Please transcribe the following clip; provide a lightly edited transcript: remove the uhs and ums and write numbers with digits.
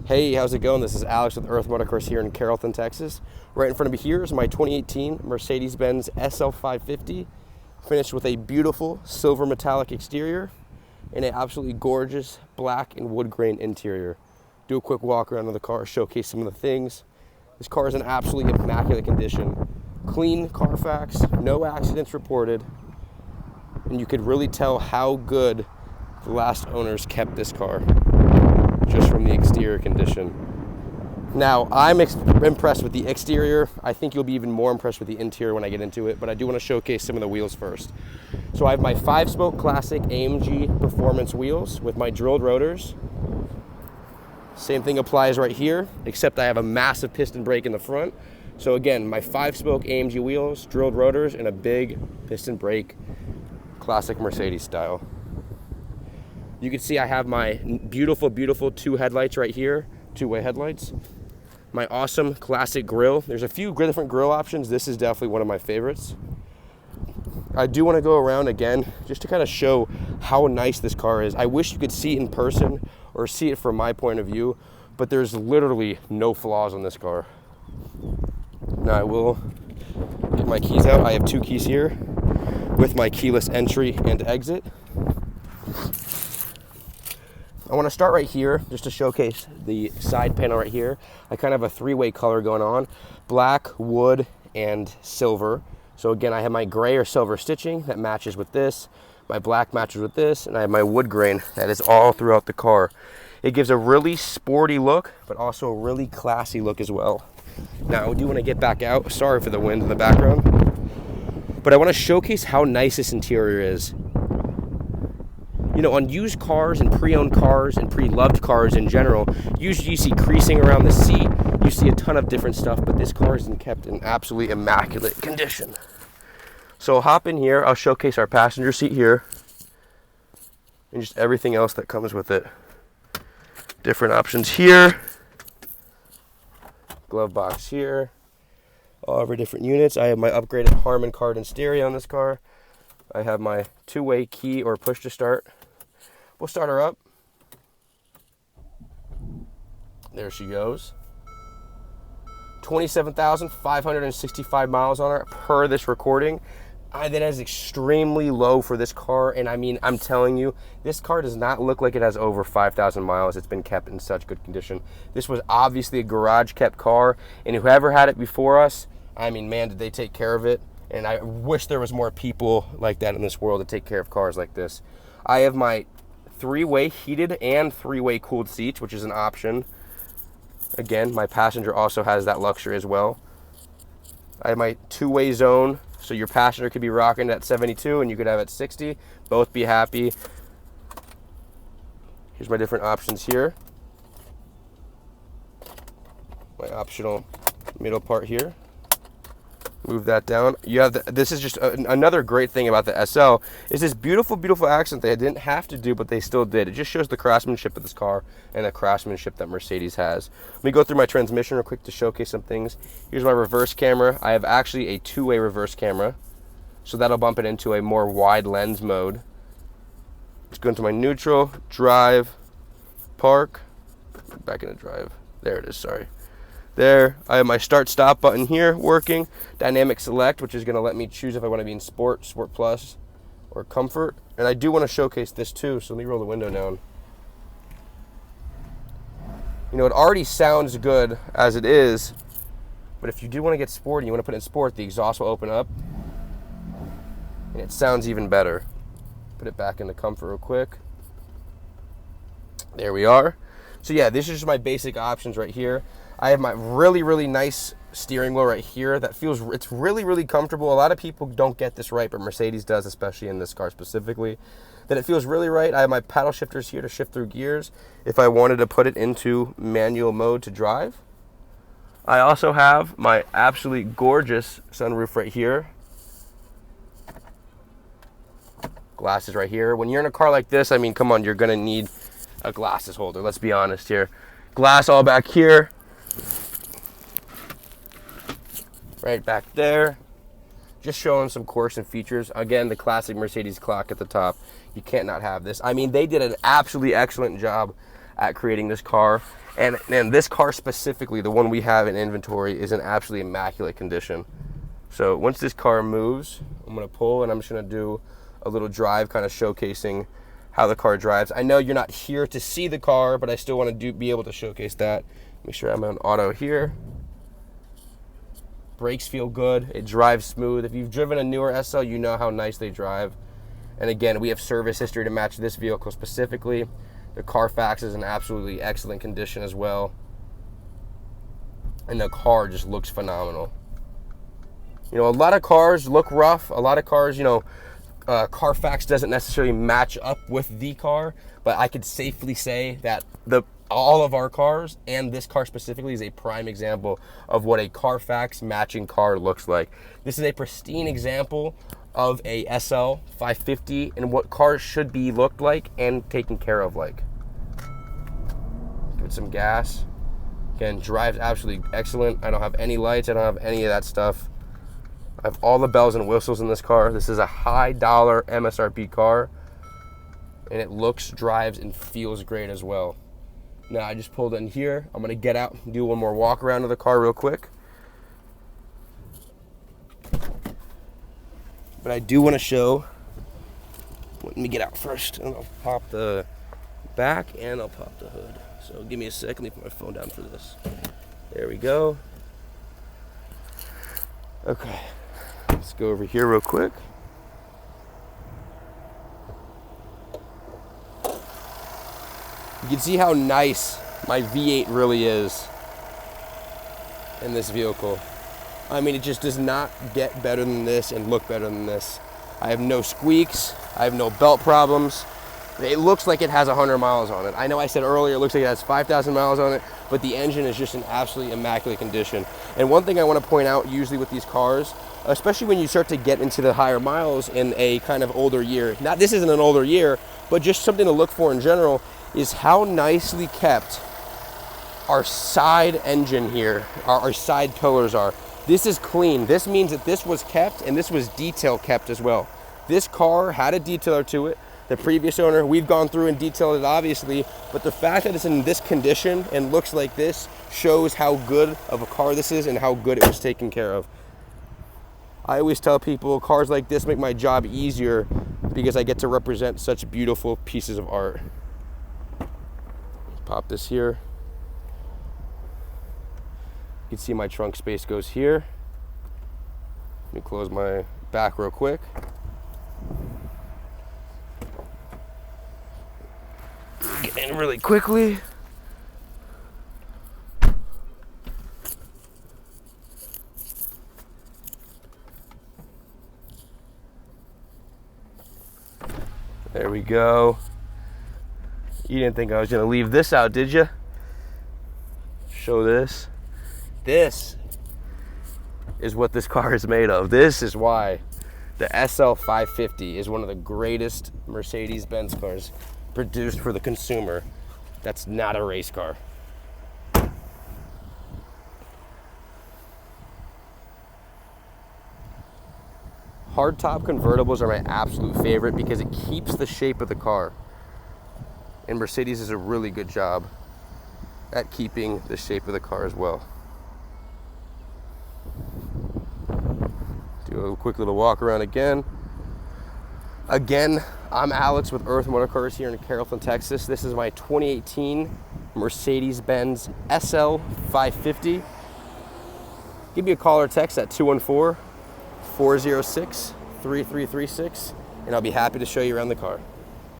Hey, how's it going? This is Alex with Earth Motorcars here in Carrollton, Texas. Right in front of me here is my 2018 Mercedes-Benz SL550, finished with a beautiful silver metallic exterior and an absolutely gorgeous black and wood grain interior. Do a quick walk around of the car, showcase some of the things. This car is in absolutely immaculate condition. Clean Carfax, no accidents reported, and you could really tell how good the last owners kept this car just from the exterior condition. Now, I'm impressed with the exterior. I think you'll be even more impressed with the interior when I get into it, but I do want to showcase some of the wheels first. So I have my 5-spoke classic AMG performance wheels with my drilled rotors. Same thing applies right here, except I have a massive piston brake in the front. So again, my 5-spoke AMG wheels, drilled rotors, and a big piston brake, classic Mercedes style. You can see I have my beautiful, beautiful two headlights right here, two-way headlights. My awesome classic grille. There's a few different grille options. This is definitely one of my favorites. I do want to go around again just to kind of show how nice this car is. I wish you could see it in person or see it from my point of view, but there's literally no flaws on this car. Now I will get my keys out. I have two keys here with my keyless entry and exit. I want to start right here just to showcase the side panel right here. I kind of have a three-way color going on: black, wood, and silver. So again, I have my gray or silver stitching that matches with this. My black matches with this, and I have my wood grain that is all throughout the car. It gives a really sporty look, but also a really classy look as well. Now, I do want to get back out. Sorry for the wind in the background. But I want to showcase how nice this interior is. You know, on used cars and pre-owned cars and pre-loved cars in general, usually you see creasing around the seat, you see a ton of different stuff, but this car is kept in absolutely immaculate condition. So I'll hop in here, I'll showcase our passenger seat here, and just everything else that comes with it. Different options here, glove box here, all of our different units. I have my upgraded Harman Kardon stereo on this car. I have my two-way key or push to start. We'll start her up. There she goes. 27,565 miles on her per this recording. That is extremely low for this car, and I mean, I'm telling you, this car does not look like it has over 5,000 miles. It's been kept in such good condition. This was obviously a garage-kept car, and whoever had it before us, I mean, man, did they take care of it. And I wish there was more people like that in this world to take care of cars like this. I have my three-way heated and three-way cooled seats, which is an option. Again, my passenger also has that luxury as well. I have my two-way zone, so your passenger could be rocking at 72 and you could have at 60. Both be happy. Here's my different options here. My optional middle part here. Move that down. You have this is just another great thing about the SL is this beautiful, beautiful accent they didn't have to do, but they still did. It just shows the craftsmanship of this car and the craftsmanship that Mercedes has. Let me go through my transmission real quick to showcase some things. Here's my reverse camera. I have actually a two-way reverse camera, so that'll bump it into a more wide lens mode. Let's go into my neutral, drive, park, back into drive. There it is, sorry. There, I have my start-stop button here working. Dynamic select, which is going to let me choose if I want to be in sport, sport plus, or comfort. And I do want to showcase this too, so let me roll the window down. You know, it already sounds good as it is, but if you do want to get sporty, you want to put it in sport, the exhaust will open up, and it sounds even better. Put it back into comfort real quick. There we are. So yeah, this is just my basic options right here. I have my really, really nice steering wheel right here that feels, it's really, really comfortable. A lot of people don't get this right, but Mercedes does, especially in this car specifically, that it feels really right. I have my paddle shifters here to shift through gears if I wanted to put it into manual mode to drive. I also have my absolutely gorgeous sunroof right here. Glasses right here. When you're in a car like this, I mean, come on, you're gonna need a glasses holder, let's be honest here. Glass all back here. Right back there. Just showing some quirks and features. Again, the classic Mercedes clock at the top. You can't not have this. I mean, they did an absolutely excellent job at creating this car. And this car specifically, the one we have in inventory, is in absolutely immaculate condition. So once this car moves, I'm gonna pull and I'm just gonna do a little drive, kind of showcasing how the car drives. I know you're not here to see the car, but I still want to be able to showcase that. Make sure I'm on auto here. Brakes feel good. It drives smooth. If you've driven a newer SL, you know how nice they drive. And again, we have service history to match this vehicle specifically. The Carfax is in absolutely excellent condition as well. And the car just looks phenomenal. You know, a lot of cars look rough. A lot of cars, you know, Carfax doesn't necessarily match up with the car, but I could safely say that all of our cars, and this car specifically, is a prime example of what a Carfax matching car looks like. This is a pristine example of a SL550 and what cars should be looked like and taken care of like. Give it some gas. Again, drives absolutely excellent. I don't have any lights. I don't have any of that stuff. I have all the bells and whistles in this car. This is a high dollar MSRP car, and it looks, drives, and feels great as well. Now I just pulled in here. I'm gonna get out and do one more walk around of the car real quick. But I do want to show, let me get out first, and I'll pop the back and I'll pop the hood. So give me a second, let me put my phone down for this. There we go. Okay, let's go over here real quick. You can see how nice my V8 really is in this vehicle. I mean, it just does not get better than this and look better than this. I have no squeaks. I have no belt problems. It looks like it has 100 miles on it. I know I said earlier it looks like it has 5,000 miles on it, but the engine is just in absolutely immaculate condition. And one thing I want to point out usually with these cars, especially when you start to get into the higher miles in a kind of older year, this isn't an older year, but just something to look for in general, is how nicely kept our side engine here, our side pillars are. This is clean. This means that this was kept, and this was detail kept as well. This car had a detailer to it. The previous owner, we've gone through and detailed it obviously, but the fact that it's in this condition and looks like this shows how good of a car this is and how good it was taken care of. I always tell people cars like this make my job easier because I get to represent such beautiful pieces of art. Pop this here. You can see my trunk space goes here. Let me close my back real quick. Get in really quickly. There we go. You didn't think I was gonna leave this out, did you? Show this. This is what this car is made of. This is why the SL550 is one of the greatest Mercedes-Benz cars produced for the consumer. That's not a race car. Hardtop convertibles are my absolute favorite because it keeps the shape of the car. And Mercedes does a really good job at keeping the shape of the car as well. Do a quick little walk around again. Again, I'm Alex with Earth Motorcars here in Carrollton, Texas. This is my 2018 Mercedes-Benz SL550. Give me a call or text at 214-406-3336, and I'll be happy to show you around the car.